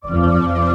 Hello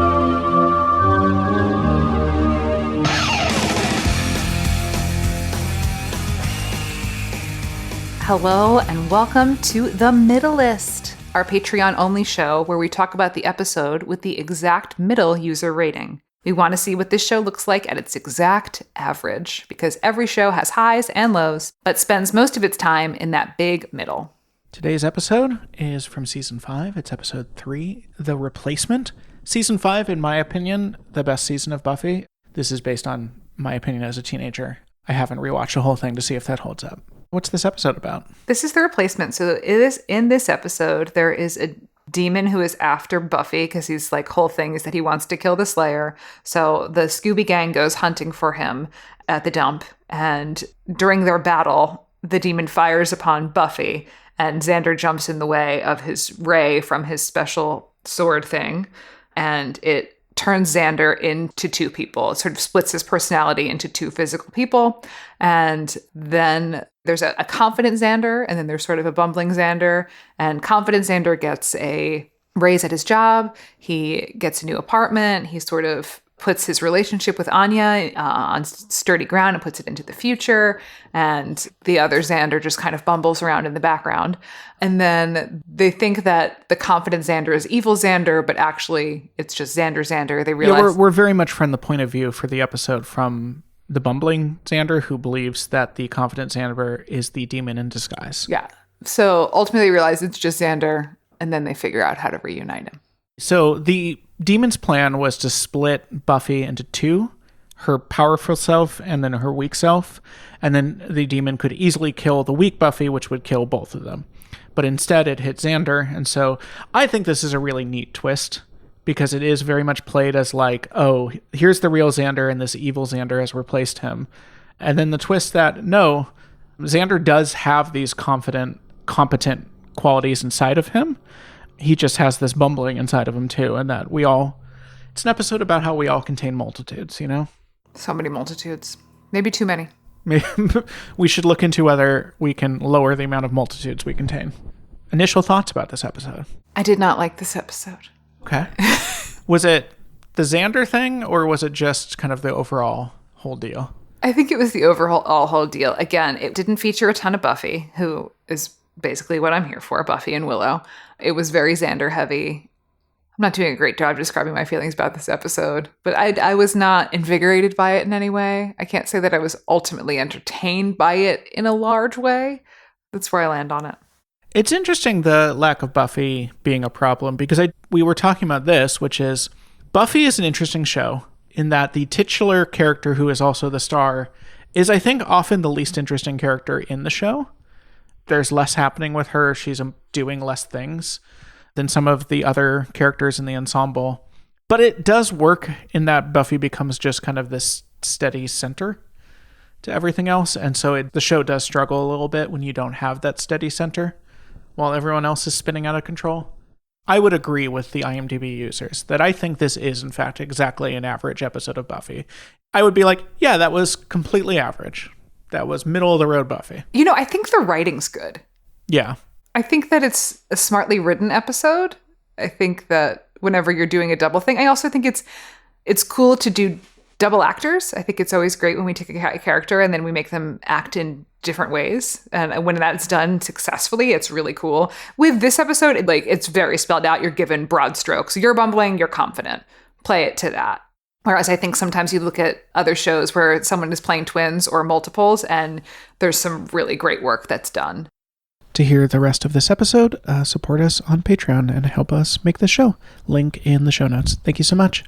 and welcome to The Middlest, our Patreon-only show where we talk about the episode with the exact middle user rating. We want to see what this show looks like at its exact average, because every show has highs and lows, but spends most of its time in that big middle. Today's episode is from Season 5. It's Episode 3, The Replacement. Season 5, in my opinion, the best season of Buffy. This is based on my opinion as a teenager. I haven't rewatched the whole thing to see if that holds up. What's this episode about? This is The Replacement. So in this episode, there is a demon who is after Buffy because his whole thing is that he wants to kill the Slayer. So the Scooby Gang goes hunting for him at the dump. And during their battle, the demon fires upon Buffy and Xander jumps in the way of his ray from his special sword thing. And it turns Xander into two people. It sort of splits his personality into two physical people. And then there's a confident Xander, and then there's sort of a bumbling Xander. And confident Xander gets a raise at his job. He gets a new apartment. He sort of puts his relationship with Anya on sturdy ground and puts it into the future. And the other Xander just kind of bumbles around in the background. And then they think that the confident Xander is evil Xander, but actually it's just Xander. They realize... Yeah, we're very much from the point of view for the episode from the bumbling Xander, who believes that the confident Xander is the demon in disguise. Yeah. So ultimately they realize it's just Xander, and then they figure out how to reunite him. So the demon's plan was to split Buffy into two, her powerful self and then her weak self, and then the demon could easily kill the weak Buffy, which would kill both of them. But instead it hit Xander, and so I think this is a really neat twist, because it is very much played as oh, here's the real Xander and this evil Xander has replaced him. And then the twist that, no, Xander does have these competent qualities inside of him. He just has this bumbling inside of him too, and that it's an episode about how we all contain multitudes, you know? So many multitudes. Maybe too many. We should look into whether we can lower the amount of multitudes we contain. Initial thoughts about this episode? I did not like this episode. Okay. Was it the Xander thing, or was it just kind of the overall whole deal? I think it was the overall whole deal. Again, it didn't feature a ton of Buffy, who is basically what I'm here for, Buffy and Willow. It was very Xander heavy. I'm not doing a great job describing my feelings about this episode, but I was not invigorated by it in any way. I can't say that I was ultimately entertained by it in a large way. That's where I land on it. It's interesting, the lack of Buffy being a problem, because we were talking about this, which is Buffy is an interesting show in that the titular character, who is also the star, is, I think, often the least interesting character in the show. There's less happening with her. She's doing less things than some of the other characters in the ensemble. But it does work in that Buffy becomes just kind of this steady center to everything else. And so the show does struggle a little bit when you don't have that steady center while everyone else is spinning out of control. I would agree with the IMDb users that I think this is, in fact, exactly an average episode of Buffy. I would be like, yeah, that was completely average. That was middle-of-the-road Buffy. You know, I think the writing's good. Yeah. I think that it's a smartly written episode. I think that whenever you're doing a double thing, I also think it's cool to do double actors. I think it's always great when we take a character and then we make them act in different ways. And when that's done successfully, it's really cool. With this episode, it's very spelled out. You're given broad strokes. You're bumbling, you're confident. Play it to that. Whereas I think sometimes you look at other shows where someone is playing twins or multiples, and there's some really great work that's done. To hear the rest of this episode, support us on Patreon and help us make the show. Link in the show notes. Thank you so much.